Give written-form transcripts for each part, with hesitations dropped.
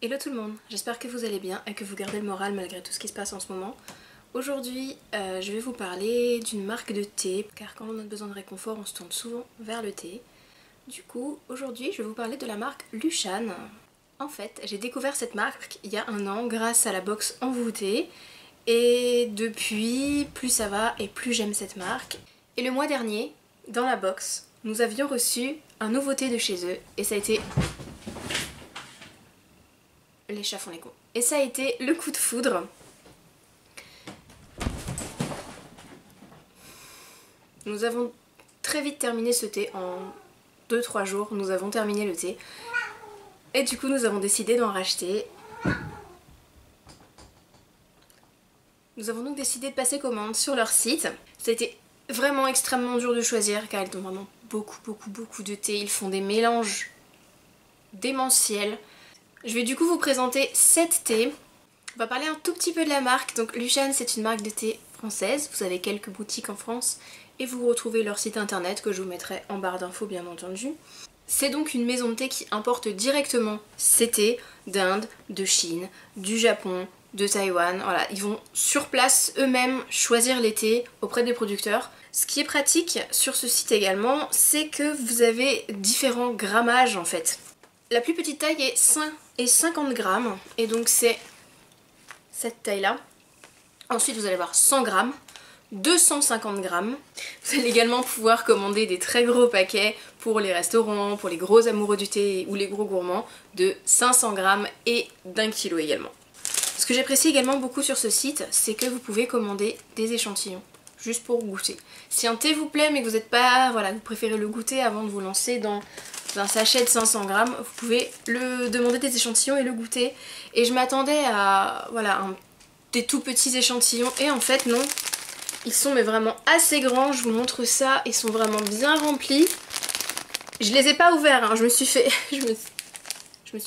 Hello tout le monde, j'espère que vous allez bien et que vous gardez le moral malgré tout ce qui se passe en ce moment. Aujourd'hui, je vais vous parler d'une marque de thé, car quand on a besoin de réconfort, on se tourne souvent vers le thé. Du coup, aujourd'hui, je vais vous parler de la marque Luchan. En fait, j'ai découvert cette marque il y a un an grâce à la box envoûtée. Et depuis, plus ça va et plus j'aime cette marque. Et le mois dernier, dans la box, nous avions reçu un nouveau thé de chez eux et ça a été... Les chats font les cons. Et ça a été le coup de foudre. Nous avons très vite terminé ce thé, en 2-3 jours nous avons terminé le thé. Et du coup nous avons décidé d'en racheter. Nous avons donc décidé de passer commande sur leur site. Ça a été vraiment extrêmement dur de choisir car ils ont vraiment beaucoup de thé. Ils font des mélanges démentiels. Je vais du coup vous présenter 7 thés. On va parler un tout petit peu de la marque. Donc Luchan, c'est une marque de thé française. Vous avez quelques boutiques en France et vous retrouvez leur site internet que je vous mettrai en barre d'infos bien entendu. C'est donc une maison de thé qui importe directement ces thés d'Inde, de Chine, du Japon, de Taïwan. Voilà, ils vont sur place eux-mêmes choisir les thés auprès des producteurs. Ce qui est pratique sur ce site également, c'est que vous avez différents grammages en fait. La plus petite taille est 50 grammes et donc c'est cette taille là. Ensuite vous allez avoir 100 grammes, 250 grammes. Vous allez également pouvoir commander des très gros paquets pour les restaurants, pour les gros amoureux du thé ou les gros gourmands de 500 grammes et d'1 kg également. Ce que j'apprécie également beaucoup sur ce site, c'est que vous pouvez commander des échantillons juste pour goûter. Si un thé vous plaît mais que vous n'êtes pas, voilà, vous préférez le goûter avant de vous lancer dans un sachet de 500 grammes, vous pouvez le demander des échantillons et le goûter. Et je m'attendais à voilà, des tout petits échantillons et en fait non, ils sont mais vraiment assez grands, je vous montre ça, ils sont vraiment bien remplis. Je les ai pas ouverts, hein. je me suis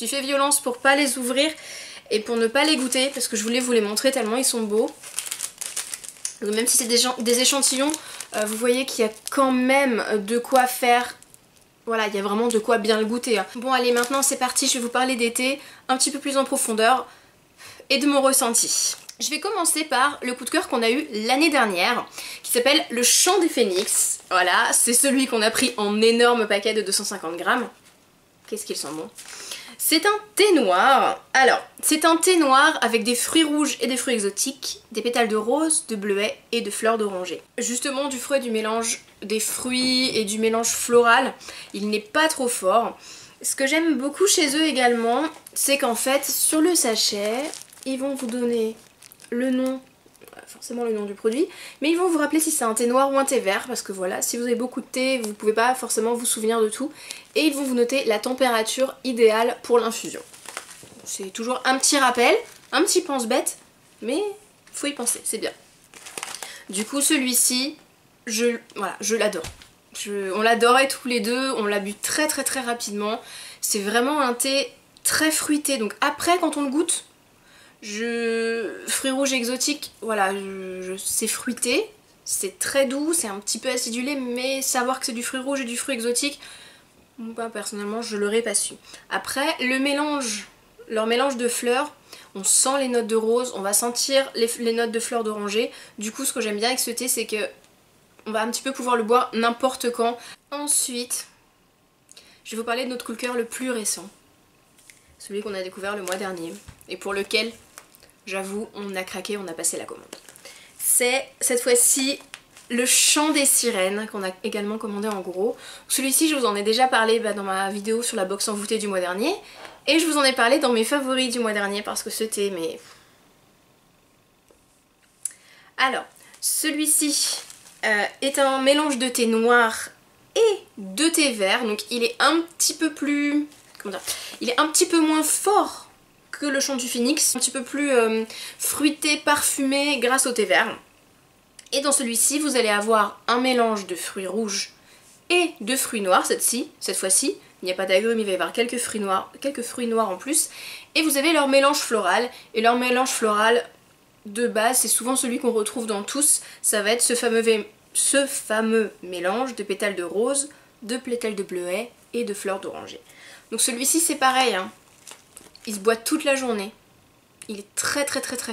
fait violence pour pas les ouvrir et pour ne pas les goûter parce que je voulais vous les montrer tellement ils sont beaux. Donc même si c'est des échantillons, vous voyez qu'il y a quand même de quoi faire. Voilà, il y a vraiment de quoi bien le goûter. Bon allez, maintenant c'est parti, je vais vous parler des thés un petit peu plus en profondeur et de mon ressenti. Je vais commencer par le coup de cœur qu'on a eu l'année dernière, qui s'appelle le Chant des Phénix. Voilà, c'est celui qu'on a pris en énorme paquet de 250 grammes. Qu'est-ce qu'ils sont bons. C'est un thé noir. Alors, c'est un thé noir avec des fruits rouges et des fruits exotiques, des pétales de rose, de bleuet et de fleurs d'oranger. Justement, du fruit du mélange des fruits et du mélange floral, il n'est pas trop fort. Ce que j'aime beaucoup chez eux également, c'est qu'en fait, sur le sachet, ils vont vous donner le nom, forcément le nom du produit, mais ils vont vous rappeler si c'est un thé noir ou un thé vert, parce que voilà, si vous avez beaucoup de thé, vous ne pouvez pas forcément vous souvenir de tout, et ils vont vous noter la température idéale pour l'infusion. C'est toujours un petit rappel, un petit pense-bête, mais faut y penser, c'est bien. Du coup celui-ci, je l'adore. On l'adorait tous les deux, on l'a bu très rapidement, c'est vraiment un thé très fruité, donc après quand on le goûte, fruits rouges exotiques, voilà, c'est fruité, c'est très doux, c'est un petit peu acidulé, mais savoir que c'est du fruit rouge et du fruit exotique, bah, personnellement je l'aurais pas su. Après, leur mélange de fleurs, on sent les notes de rose, on va sentir les notes de fleurs d'oranger. Du coup, ce que j'aime bien avec ce thé, c'est que on va un petit peu pouvoir le boire n'importe quand. Ensuite, je vais vous parler de notre coup de cœur le plus récent, celui qu'on a découvert le mois dernier et pour lequel j'avoue, on a craqué, on a passé la commande. C'est cette fois-ci le Chant des Sirènes qu'on a également commandé en gros. Celui-ci, je vous en ai déjà parlé dans ma vidéo sur la box envoûtée du mois dernier. Et je vous en ai parlé dans mes favoris du mois dernier parce que ce thé, mais... Alors, celui-ci est un mélange de thé noir et de thé vert. Donc il est un petit peu plus... Comment dire ? Il est un petit peu moins fort que le Chant du Phénix, un petit peu plus fruité, parfumé grâce au thé vert. Et dans celui-ci, vous allez avoir un mélange de fruits rouges et de fruits noirs cette fois-ci. Il n'y a pas d'agrumes, il va y avoir quelques fruits noirs en plus. Et vous avez leur mélange floral. Et leur mélange floral de base, c'est souvent celui qu'on retrouve dans tous. Ça va être ce fameux mélange de pétales de rose, de pétales de bleuet et de fleurs d'oranger. Donc celui-ci c'est pareil, hein. il se boit toute la journée. Il est très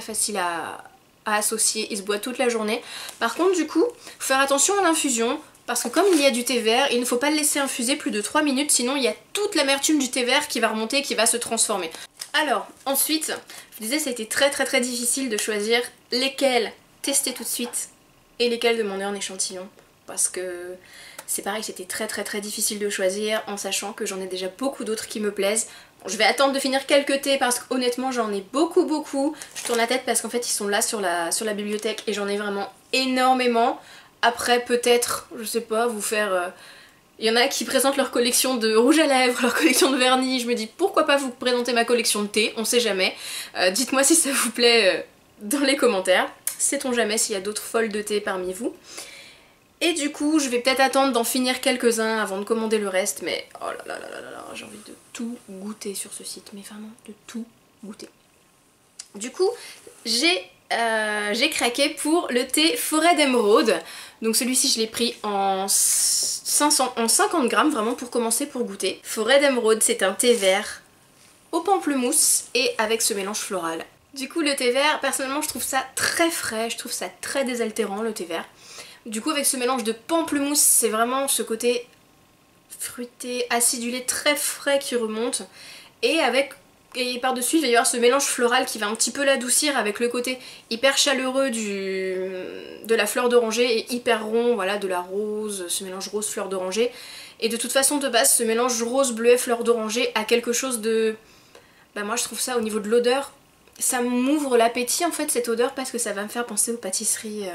facile à associer, il se boit toute la journée. Par contre du coup, faut faire attention à l'infusion, parce que comme il y a du thé vert, il ne faut pas le laisser infuser plus de 3 minutes, sinon il y a toute l'amertume du thé vert qui va remonter, qui va se transformer. Alors, ensuite, je vous disais, ça a été très difficile de choisir lesquels tester tout de suite et lesquels demander en échantillon, parce que c'est pareil, c'était très difficile de choisir en sachant que j'en ai déjà beaucoup d'autres qui me plaisent. Bon, je vais attendre de finir quelques thés parce qu'honnêtement j'en ai beaucoup. Je tourne la tête parce qu'en fait ils sont là sur la bibliothèque et j'en ai vraiment énormément. Après peut-être, je sais pas, vous faire... Il y en a qui présentent leur collection de rouge à lèvres, leur collection de vernis. Je me dis pourquoi pas vous présenter ma collection de thé, on sait jamais. Dites-moi si ça vous plaît dans les commentaires. Sait-on jamais s'il y a d'autres folles de thé parmi vous. Et du coup, je vais peut-être attendre d'en finir quelques-uns avant de commander le reste, mais oh là là, j'ai envie de tout goûter sur ce site, mais vraiment de tout goûter. Du coup, j'ai craqué pour le thé Forêt d'Émeraude. Donc celui-ci, je l'ai pris en 50 grammes, vraiment pour commencer, pour goûter. Forêt d'Émeraude, c'est un thé vert au pamplemousse et avec ce mélange floral. Du coup, le thé vert, personnellement, je trouve ça très frais, je trouve ça très désaltérant, le thé vert. Du coup avec ce mélange de pamplemousse, c'est vraiment ce côté fruité, acidulé, très frais qui remonte. Et par-dessus il va y avoir ce mélange floral qui va un petit peu l'adoucir avec le côté hyper chaleureux de la fleur d'oranger et hyper rond, voilà, de la rose, ce mélange rose fleur d'oranger. Et de toute façon de base, ce mélange rose bleuet fleur d'oranger a quelque chose de... Bah moi je trouve ça au niveau de l'odeur, ça m'ouvre l'appétit en fait cette odeur parce que ça va me faire penser aux pâtisseries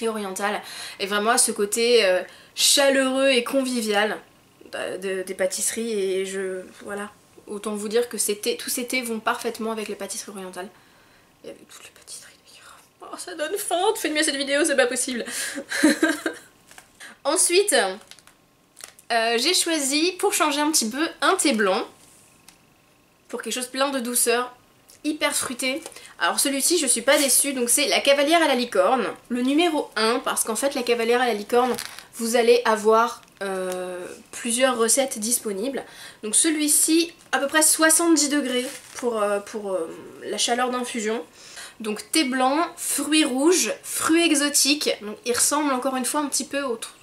orientales et vraiment à ce côté chaleureux et convivial des pâtisseries et voilà, autant vous dire que tous ces thés vont parfaitement avec les pâtisseries orientales et avec toutes les pâtisseries d'ailleurs. Oh ça donne faim de filmer cette vidéo, c'est pas possible. Ensuite j'ai choisi pour changer un petit peu un thé blanc pour quelque chose plein de douceur, hyper fruité. Alors celui-ci je suis pas déçue, donc c'est la Cavalière à la licorne, le numéro 1, parce qu'en fait la Cavalière à la licorne, vous allez avoir plusieurs recettes disponibles. Donc celui-ci, à peu près 70 degrés pour la chaleur d'infusion. Donc thé blanc, fruits rouges, fruits exotiques, donc il ressemble encore une fois un petit peu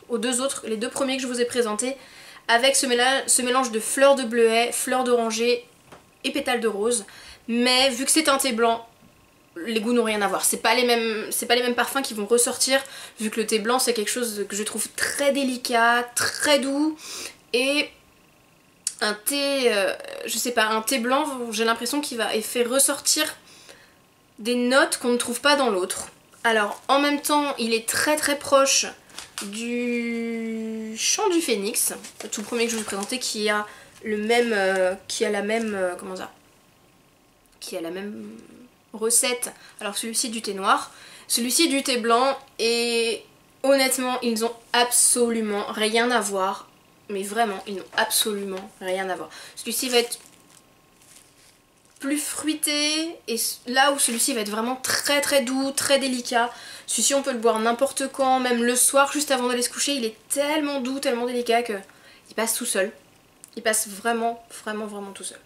aux deux autres, les deux premiers que je vous ai présentés, avec ce mélange de fleurs de bleuet, fleurs d'oranger et pétales de rose. Mais vu que c'est un thé blanc, les goûts n'ont rien à voir. C'est pas les mêmes parfums qui vont ressortir, vu que le thé blanc c'est quelque chose que je trouve très délicat, très doux. Et un thé, je sais pas, un thé blanc, j'ai l'impression qu'il va faire ressortir des notes qu'on ne trouve pas dans l'autre. Alors en même temps, il est très proche du Chant du Phénix, le tout premier que je vais vous présenter, qui a la même recette. Alors celui-ci du thé noir, celui-ci du thé blanc, et honnêtement ils n'ont absolument rien à voir, mais vraiment ils n'ont absolument rien à voir. Celui-ci va être plus fruité, et là où celui-ci va être vraiment très doux, très délicat. Celui-ci on peut le boire n'importe quand, même le soir juste avant d'aller se coucher. Il est tellement doux, tellement délicat que il passe tout seul. Il passe vraiment tout seul.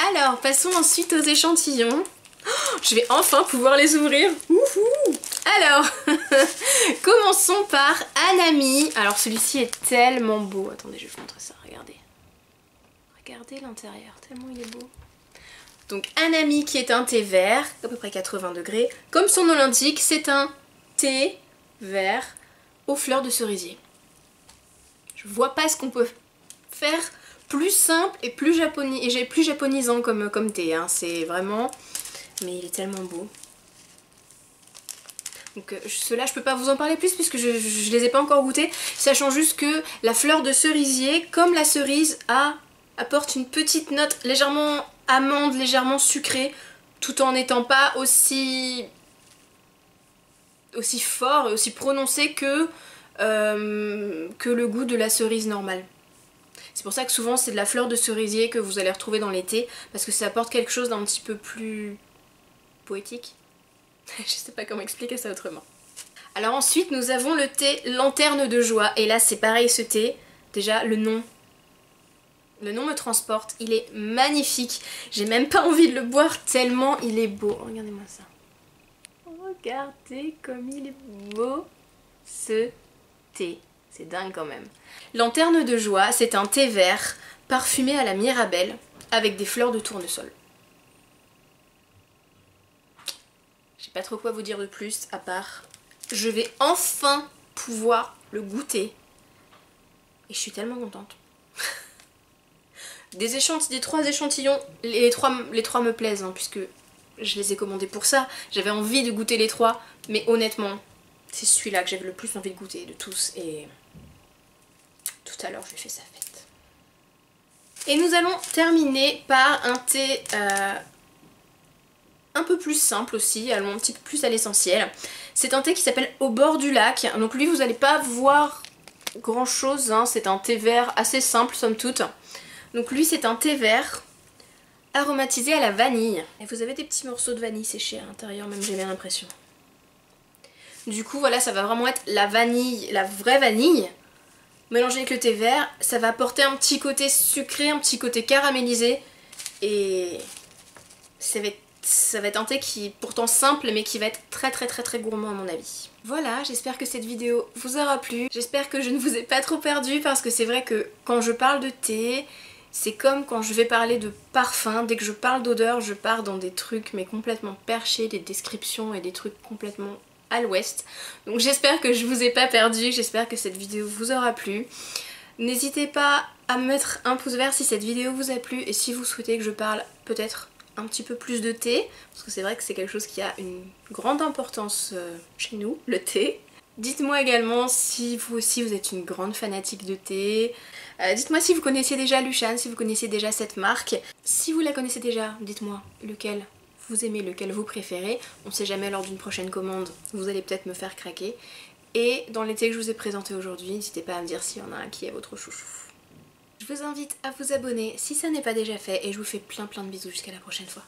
Alors passons ensuite aux échantillons. Oh, je vais enfin pouvoir les ouvrir. Wouhou. Alors commençons par Anami. Alors celui-ci est tellement beau. Attendez, je vais vous montrer ça, regardez. Regardez l'intérieur, tellement il est beau. Donc Anami qui est un thé vert, à peu près 80 degrés. Comme son nom l'indique, c'est un thé vert aux fleurs de cerisier. Je vois pas ce qu'on peut faire plus simple et plus japonisant comme thé, hein. C'est vraiment... Mais il est tellement beau. Donc ceux-là je peux pas vous en parler plus puisque je les ai pas encore goûtés, sachant juste que la fleur de cerisier, comme la cerise, apporte une petite note légèrement amande, légèrement sucrée, tout en n'étant pas aussi fort et aussi prononcé que le goût de la cerise normale. C'est pour ça que souvent c'est de la fleur de cerisier que vous allez retrouver dans les thés, parce que ça apporte quelque chose d'un petit peu plus poétique. Je sais pas comment expliquer ça autrement. Alors ensuite nous avons le thé Lanterne de joie, et là c'est pareil, ce thé, déjà le nom Le nom me transporte, il est magnifique. J'ai même pas envie de le boire tellement il est beau. Regardez-moi ça. Regardez comme il est beau ce thé. C'est dingue quand même. Lanterne de joie, c'est un thé vert parfumé à la mirabelle avec des fleurs de tournesol. Je sais pas trop quoi vous dire de plus à part je vais enfin pouvoir le goûter. Et je suis tellement contente. Des 3 échantillons, les trois me plaisent hein, puisque je les ai commandés pour ça. J'avais envie de goûter les 3, mais honnêtement, c'est celui-là que j'avais le plus envie de goûter de tous et tout à l'heure je lui fais sa fête. Et nous allons terminer par un thé un peu plus simple aussi, allons un petit peu plus à l'essentiel. C'est un thé qui s'appelle Au bord du lac, donc lui vous n'allez pas voir grand chose, hein. C'est un thé vert assez simple somme toute. Donc lui c'est un thé vert aromatisé à la vanille. Et vous avez des petits morceaux de vanille séchés à l'intérieur même, j'ai bien l'impression. Du coup voilà, ça va vraiment être la vanille, la vraie vanille, mélangée avec le thé vert. Ça va apporter un petit côté sucré, un petit côté caramélisé. Et ça va être un thé qui est pourtant simple mais qui va être très gourmand à mon avis. Voilà, j'espère que cette vidéo vous aura plu. J'espère que je ne vous ai pas trop perdu parce que c'est vrai que quand je parle de thé, c'est comme quand je vais parler de parfum. Dès que je parle d'odeur, je pars dans des trucs mais complètement perchés, des descriptions et des trucs complètement à l'ouest. Donc j'espère que je vous ai pas perdu, j'espère que cette vidéo vous aura plu. N'hésitez pas à me mettre un pouce vert si cette vidéo vous a plu et si vous souhaitez que je parle peut-être un petit peu plus de thé, parce que c'est vrai que c'est quelque chose qui a une grande importance chez nous, le thé. Dites-moi également si vous aussi vous êtes une grande fanatique de thé. Dites-moi si vous connaissiez déjà Luchan, si vous connaissiez déjà cette marque. Si vous la connaissez déjà, dites-moi lequel vous aimez, lequel vous préférez. On sait jamais, lors d'une prochaine commande, vous allez peut-être me faire craquer. Et dans les thés que je vous ai présentés aujourd'hui, n'hésitez pas à me dire s'il y en a un qui est votre chouchou. Je vous invite à vous abonner si ça n'est pas déjà fait et je vous fais plein de bisous jusqu'à la prochaine fois.